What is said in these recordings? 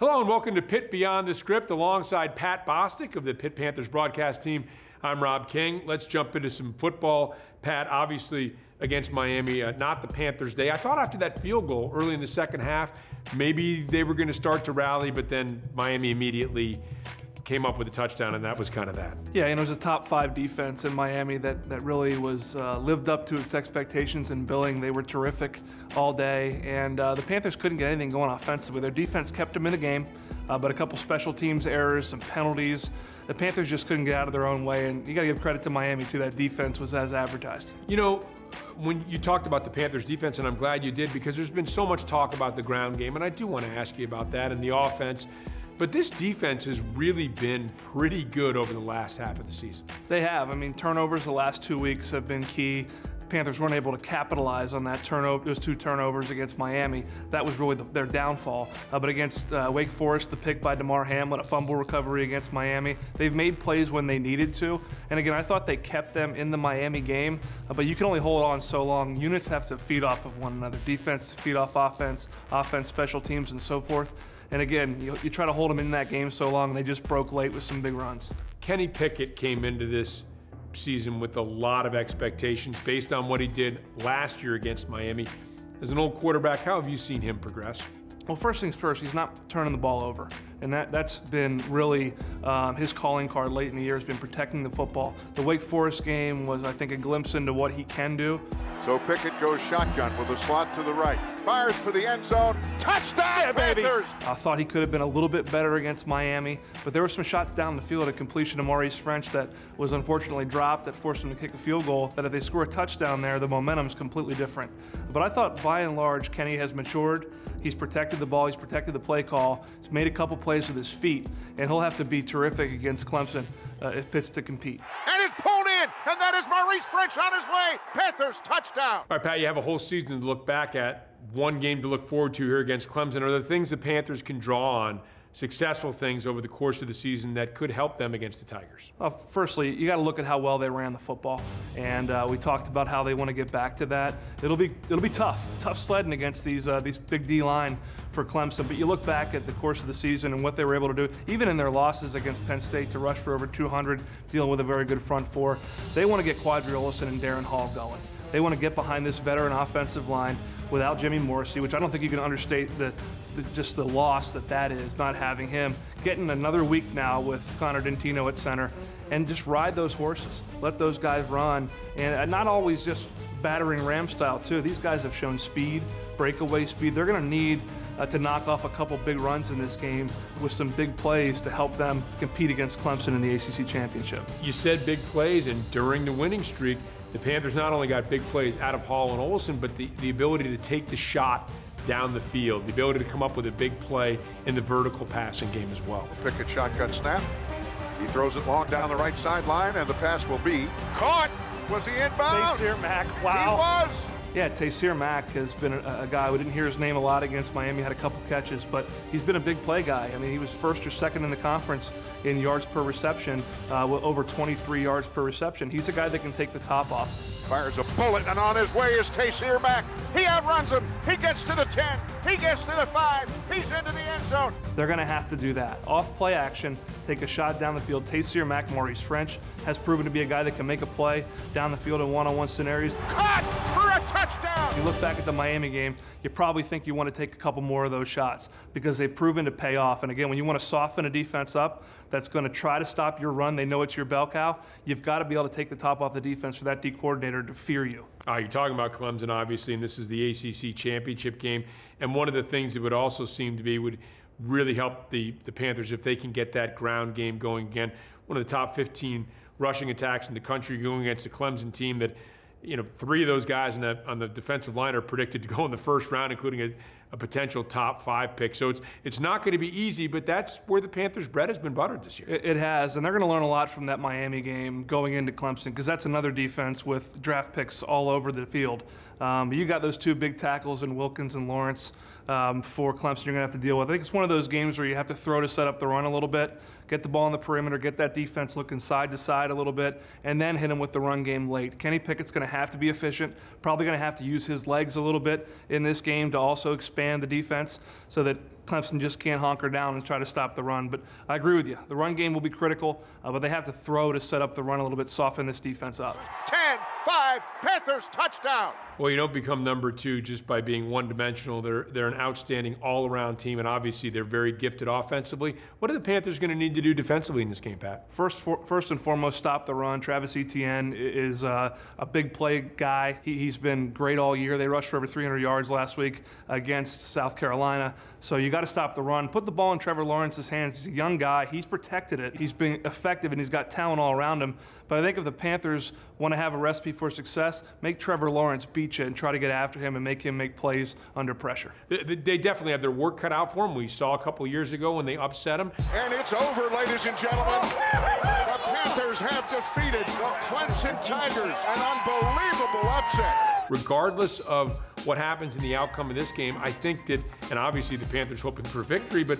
Hello and welcome to Pitt Beyond the Script alongside Pat Bostic of the Pitt Panthers broadcast team. I'm Rob King. Let's jump into some football. Pat, obviously against Miami, not the Panthers' day. I thought after that field goal early in the second half, maybe they were going to start to rally, but then Miami immediately came up with a touchdown, and that was kind of that. Yeah, and it was a top 5 defense in Miami that really was lived up to its expectations in billing. They were terrific all day, and the Panthers couldn't get anything going offensively. Their defense kept them in the game, but a couple special teams errors, some penalties. The Panthers just couldn't get out of their own way, and you got to give credit to Miami, too. That defense was as advertised. You know, when you talked about the Panthers defense, and I'm glad you did, because there's been so much talk about the ground game, and I do want to ask you about that and the offense. But this defense has really been pretty good over the last half of the season. They have. I mean, turnovers the last 2 weeks have been key. Panthers weren't able to capitalize on that those 2 turnovers against Miami. That was really their downfall. But against Wake Forest, the pick by Damar Hamlin, a fumble recovery against Miami, they've made plays when they needed to. And again, I thought they kept them in the Miami game, but you can only hold on so long. Units have to feed off of one another. Defense feed off offense, offense, special teams, and so forth. And again, you try to hold them in that game so long, and they just broke late with some big runs. Kenny Pickett came into this season with a lot of expectations based on what he did last year against Miami. As an old quarterback, how have you seen him progress? Well, first things first, he's not turning the ball over. And that's been really his calling card late in the year, has been protecting the football. The Wake Forest game was, I think, a glimpse into what he can do. So Pickett goes shotgun with a slot to the right. Fires for the end zone. Touchdown, yeah, Panthers! I thought he could have been a little bit better against Miami, but there were some shots down the field, a completion to Maurice French that was unfortunately dropped that forced him to kick a field goal, that if they score a touchdown there, the momentum's completely different. But I thought by and large, Kenny has matured. He's protected the ball, he's protected the play call, he's made a couple plays with his feet, and he'll have to be terrific against Clemson if Pitt's to compete. And it's pulled in, and that is Maurice French on his way. Panthers touchdown. All right, Pat, you have a whole season to look back at, one game to look forward to here against Clemson. Are there things the Panthers can draw on, successful things over the course of the season that could help them against the Tigers? Firstly, you got to look at how well they ran the football, and we talked about how they want to get back to that. It'll be tough sledding against these big D line for Clemson. But you look back at the course of the season and what they were able to do, even in their losses against Penn State to rush for over 200, dealing with a very good front four. They want to get Quadri Olson and Darren Hall going. They want to get behind this veteran offensive line without Jimmy Morrissey, which I don't think you can understate just the loss that is, not having him. Getting another week now with Connor Dentino at center, and just ride those horses. Let those guys run, and not always just battering ram style too. These guys have shown speed, breakaway speed. They're going to need to knock off a couple big runs in this game with some big plays to help them compete against Clemson in the ACC Championship. You said big plays, and during the winning streak, the Panthers not only got big plays out of Hall and Olson, but the ability to take the shot down the field, the ability to come up with a big play in the vertical passing game as well. Pickett shotgun snap. He throws it long down the right sideline, and the pass will be caught. Was he inbound? Taysir Mack, wow. He was. Yeah, Taysir Mack has been a guy, we didn't hear his name a lot against Miami, had a couple catches, but he's been a big play guy. I mean, he was first or second in the conference in yards per reception, with over 23 yards per reception. He's a guy that can take the top off. Fires a bullet, and on his way is Taysir Mack. He outruns him. He gets to the 10. He gets to the 5. He's into the end zone. They're going to have to do that. Off play action, take a shot down the field. Taysir Mack, Maurice French, has proven to be a guy that can make a play down the field in one-on-one scenarios. Caught for a touchdown. If you look back at the Miami game, you probably think you want to take a couple more of those shots because they've proven to pay off. And again, when you want to soften a defense up that's going to try to stop your run, they know it's your bell cow, you've got to be able to take the top off the defense for that D coordinator to fear you. You're talking about Clemson, obviously, and this is the ACC championship game. And one of the things that would also seem to be would really help the Panthers if they can get that ground game going again. One of the top 15 rushing attacks in the country going against a Clemson team that, you know, 3 of those guys on the defensive line are predicted to go in the first round, including a potential top 5 pick. So it's not going to be easy, but that's where the Panthers' bread has been buttered this year. It has, and they're going to learn a lot from that Miami game going into Clemson, because that's another defense with draft picks all over the field. You got those 2 big tackles in Wilkins and Lawrence for Clemson you're going to have to deal with. I think it's one of those games where you have to throw to set up the run a little bit, get the ball on the perimeter, get that defense looking side to side a little bit, and then hit them with the run game late. Kenny Pickett's going to have to be efficient, probably going to have to use his legs a little bit in this game to also expand the defense so that Clemson just can't hunker down and try to stop the run. But I agree with you. The run game will be critical, but they have to throw to set up the run a little bit, soften this defense up. 10-5, Panthers touchdown. Well, you don't become number 2 just by being one-dimensional. They're an outstanding all-around team, and obviously they're very gifted offensively. What are the Panthers going to need to do defensively in this game, Pat? First and foremost, stop the run. Travis Etienne is a big play guy. He's been great all year. They rushed for over 300 yards last week against South Carolina. So you got to stop the run. Put the ball in Trevor Lawrence's hands. He's a young guy. He's protected it. He's been effective, and he's got talent all around him. But I think if the Panthers want to have a recipe for success, make Trevor Lawrence beat you and try to get after him and make him make plays under pressure. They definitely have their work cut out for them. We saw a couple years ago when they upset them. And it's over, ladies and gentlemen. The Panthers have defeated the Clemson Tigers. An unbelievable upset. Regardless of what happens in the outcome of this game, I think that, and obviously the Panthers hoping for victory, but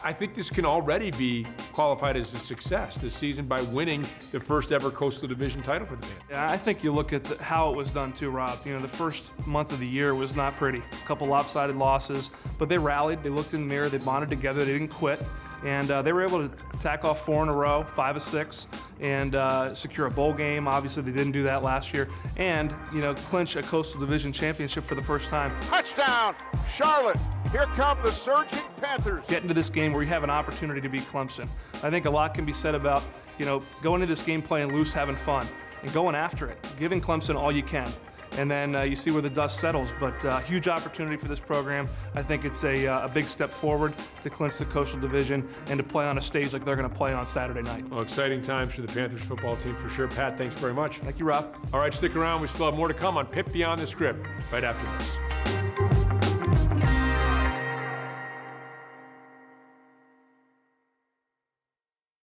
I think this can already be qualified as a success this season by winning the first ever Coastal Division title for the Panthers. Yeah, I think you look at how it was done too, Rob. You know, the first month of the year was not pretty. A couple lopsided losses, but they rallied, they looked in the mirror, they bonded together, they didn't quit. And they were able to tack off 4 in a row, 5 of 6, and secure a bowl game. Obviously, they didn't do that last year. And, you know, clinch a Coastal Division championship for the first time. Touchdown, Charlotte. Here come the surging Panthers. Get into this game where you have an opportunity to beat Clemson. I think a lot can be said about, you know, going into this game playing loose, having fun, and going after it, giving Clemson all you can. And then you see where the dust settles. But huge opportunity for this program. I think it's a big step forward to clinch the Coastal Division and to play on a stage like they're going to play on Saturday night. Well, exciting times for the Panthers football team for sure. Pat, thanks very much. Thank you, Rob. All right, stick around. We still have more to come on Pitt Beyond the Script right after this.